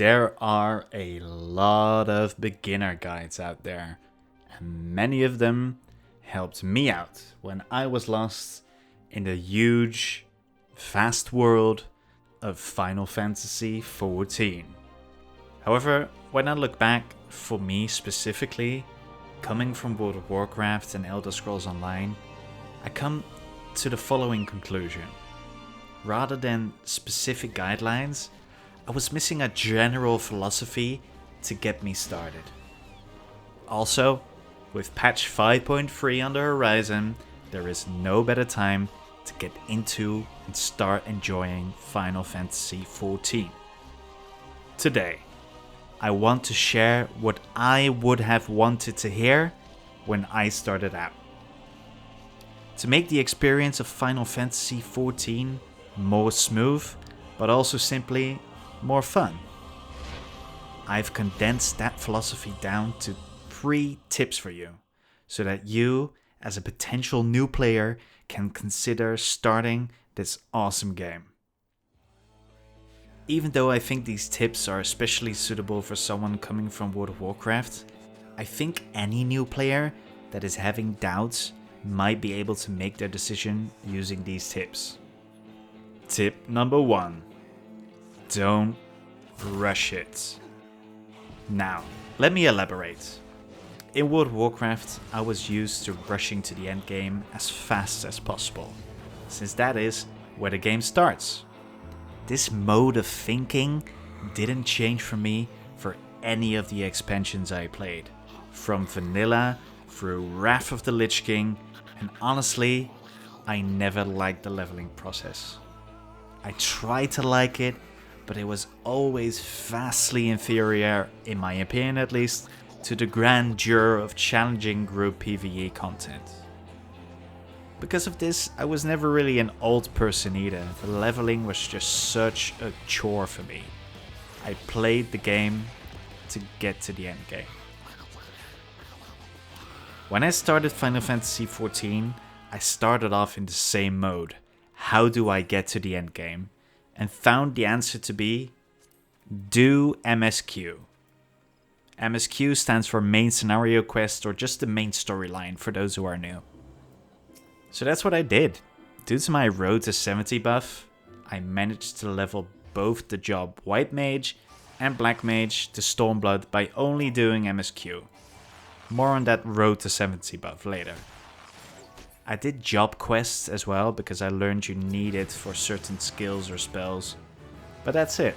There are a lot of beginner guides out there, and many of them helped me out when I was lost in the huge, vast world of Final Fantasy XIV. However, when I look back, for me specifically, coming from World of Warcraft and Elder Scrolls Online, I come to the following conclusion. Rather than specific guidelines, I was missing a general philosophy to get me started. Also, with patch 5.3 on the horizon, there is no better time to get into and start enjoying Final Fantasy XIV. Today, I want to share what I would have wanted to hear when I started out. To make the experience of Final Fantasy XIV more smooth, but also simply more fun, I've condensed that philosophy down to 3 tips for you, so that you, as a potential new player, can consider starting this awesome game. Even though I think these tips are especially suitable for someone coming from World of Warcraft, I think any new player that is having doubts might be able to make their decision using these tips. Tip number 1. Don't rush it. Now, let me elaborate. In World of Warcraft, I was used to rushing to the endgame as fast as possible, since that is where the game starts. This mode of thinking didn't change for me for any of the expansions I played, from vanilla through Wrath of the Lich King, and honestly, I never liked the leveling process. I tried to like it, but it was always vastly inferior, in my opinion at least, to the grandeur of challenging group PvE content. Because of this, I was never really an old person either. The leveling was just such a chore for me. I played the game to get to the end game. When I started Final Fantasy XIV, I started off in the same mode. How do I get to the end game? And found the answer to be do MSQ. MSQ stands for Main Scenario Quest, or just the main storyline for those who are new. So that's what I did. Due to my Road to 70 buff, I managed to level both the job White Mage and Black Mage to Stormblood by only doing MSQ. More on that Road to 70 buff later. I did job quests as well because I learned you need it for certain skills or spells, but that's it.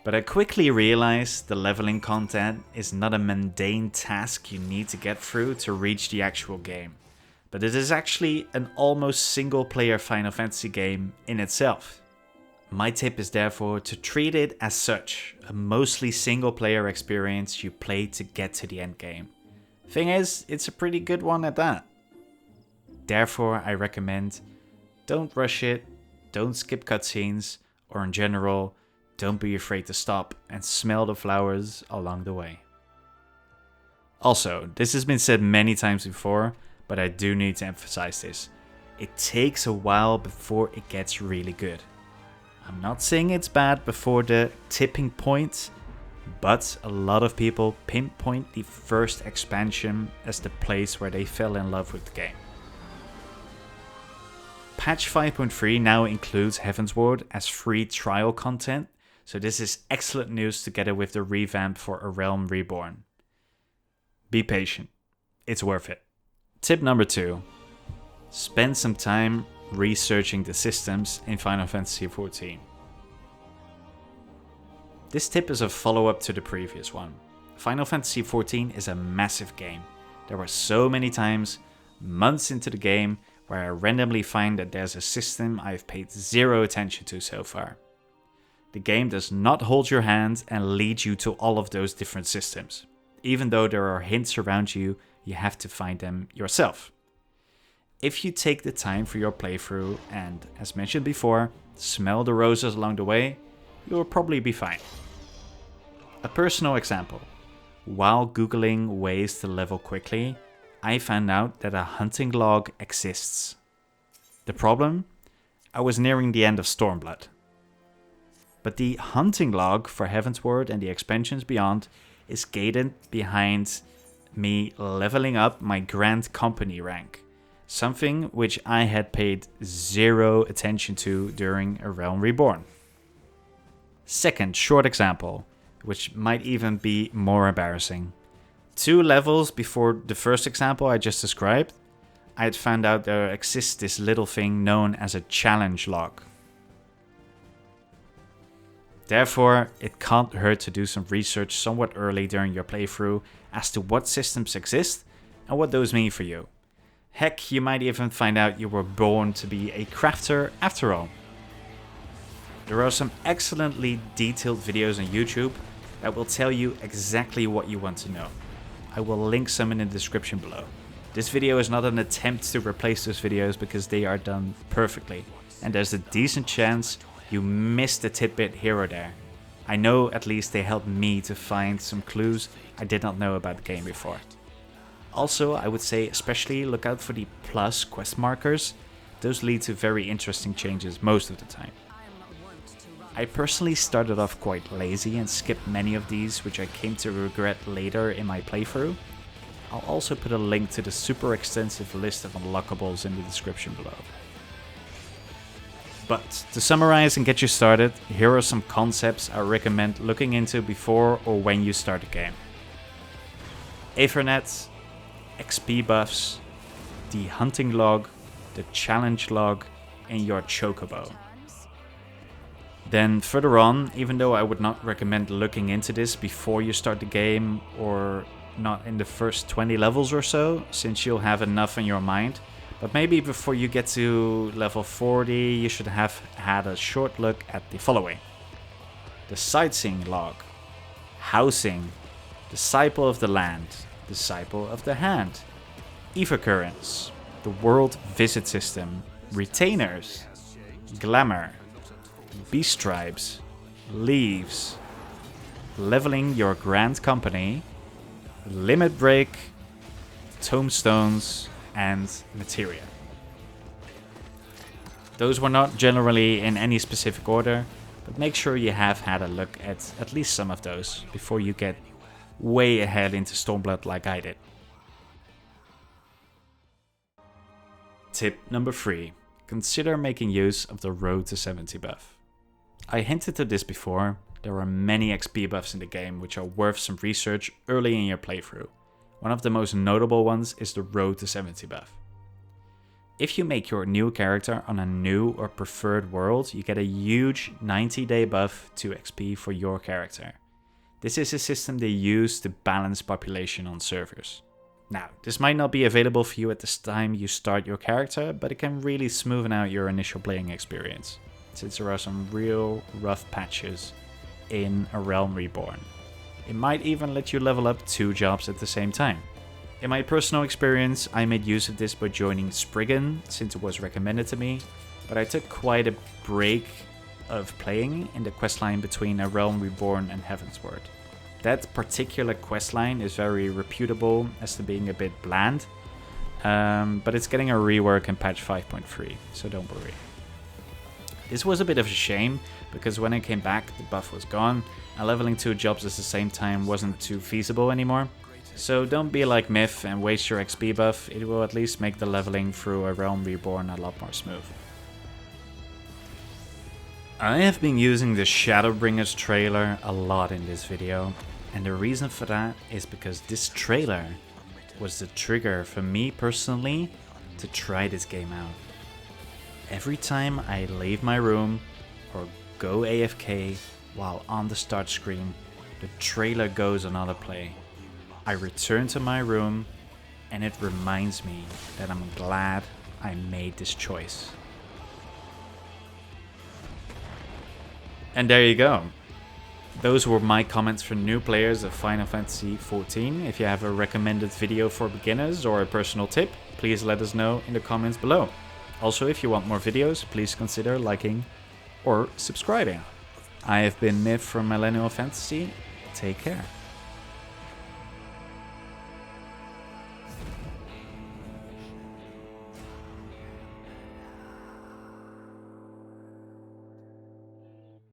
But I quickly realized the leveling content is not a mundane task you need to get through to reach the actual game, but it is actually an almost single player Final Fantasy game in itself. My tip is therefore to treat it as such, a mostly single player experience you play to get to the end game. Thing is, it's a pretty good one at that. Therefore, I recommend don't rush it, don't skip cutscenes, or in general, don't be afraid to stop and smell the flowers along the way. Also, this has been said many times before, but I do need to emphasize this. It takes a while before it gets really good. I'm not saying it's bad before the tipping point, but a lot of people pinpoint the first expansion as the place where they fell in love with the game. Patch 5.3 now includes Heavensward as free trial content, so this is excellent news together with the revamp for A Realm Reborn. Be patient, it's worth it. Tip number 2. Spend some time researching the systems in Final Fantasy XIV. This tip is a follow-up to the previous one. Final Fantasy XIV is a massive game. There were so many times, months into the game, where I randomly find that there's a system I've paid zero attention to so far. The game does not hold your hand and lead you to all of those different systems. Even though there are hints around you, you have to find them yourself. If you take the time for your playthrough and, as mentioned before, smell the roses along the way, you'll probably be fine. A personal example. While googling ways to level quickly, I found out that a hunting log exists. The problem? I was nearing the end of Stormblood. But the hunting log for Heavensward and the expansions beyond is gated behind me leveling up my Grand Company rank. Something which I had paid zero attention to during A Realm Reborn. Second short example, which might even be more embarrassing. 2 levels before the first example I just described, I had found out there exists this little thing known as a challenge log. Therefore, it can't hurt to do some research somewhat early during your playthrough as to what systems exist and what those mean for you. Heck, you might even find out you were born to be a crafter after all. There are some excellently detailed videos on YouTube that will tell you exactly what you want to know. I will link some in the description below. This video is not an attempt to replace those videos because they are done perfectly, and there's a decent chance you missed a tidbit here or there. I know at least they helped me to find some clues I did not know about the game before. Also, I would say especially look out for the plus quest markers. Those lead to very interesting changes most of the time. I personally started off quite lazy and skipped many of these, which I came to regret later in my playthrough. I'll also put a link to the super extensive list of unlockables in the description below. But to summarize and get you started, here are some concepts I recommend looking into before or when you start the game. Aethernet, XP buffs, the hunting log, the challenge log, and your chocobo. Then further on, even though I would not recommend looking into this before you start the game or not in the first 20 levels or so, since you'll have enough in your mind, but maybe before you get to level 40 you should have had a short look at the following. The sightseeing log, housing, disciple of the land, disciple of the hand, ether currents, the world visit system, retainers, glamour, beast tribes, leaves, leveling your Grand Company, limit break, tombstones, and materia. Those were not generally in any specific order, but make sure you have had a look at least some of those before you get way ahead into Stormblood like I did. Tip number 3. Consider making use of the Road to 70 buff. I hinted at this before, there are many XP buffs in the game which are worth some research early in your playthrough. One of the most notable ones is the Road to 70 buff. If you make your new character on a new or preferred world, you get a huge 90-day buff to XP for your character. This is a system they use to balance population on servers. Now, this might not be available for you at this time you start your character, but it can really smoothen out your initial playing experience, since there are some real rough patches in A Realm Reborn. It might even let you level up 2 jobs at the same time. In my personal experience, I made use of this by joining Spriggan, since it was recommended to me, but I took quite a break of playing in the questline between A Realm Reborn and Heavensward. That particular questline is very reputable as to being a bit bland, but it's getting a rework in patch 5.3, so don't worry. This was a bit of a shame, because when I came back the buff was gone, and leveling 2 jobs at the same time wasn't too feasible anymore. So don't be like Myth and waste your XP buff, it will at least make the leveling through A Realm Reborn a lot more smooth. I have been using the Shadowbringers trailer a lot in this video, and the reason for that is because this trailer was the trigger for me personally to try this game out. Every time I leave my room or go AFK while on the start screen, the trailer goes on autoplay. I return to my room and it reminds me that I'm glad I made this choice. And there you go. Those were my comments for new players of Final Fantasy XIV. If you have a recommended video for beginners or a personal tip, please let us know in the comments below. Also, if you want more videos, please consider liking or subscribing. I have been Myth from Millennial Fantasy. Take care.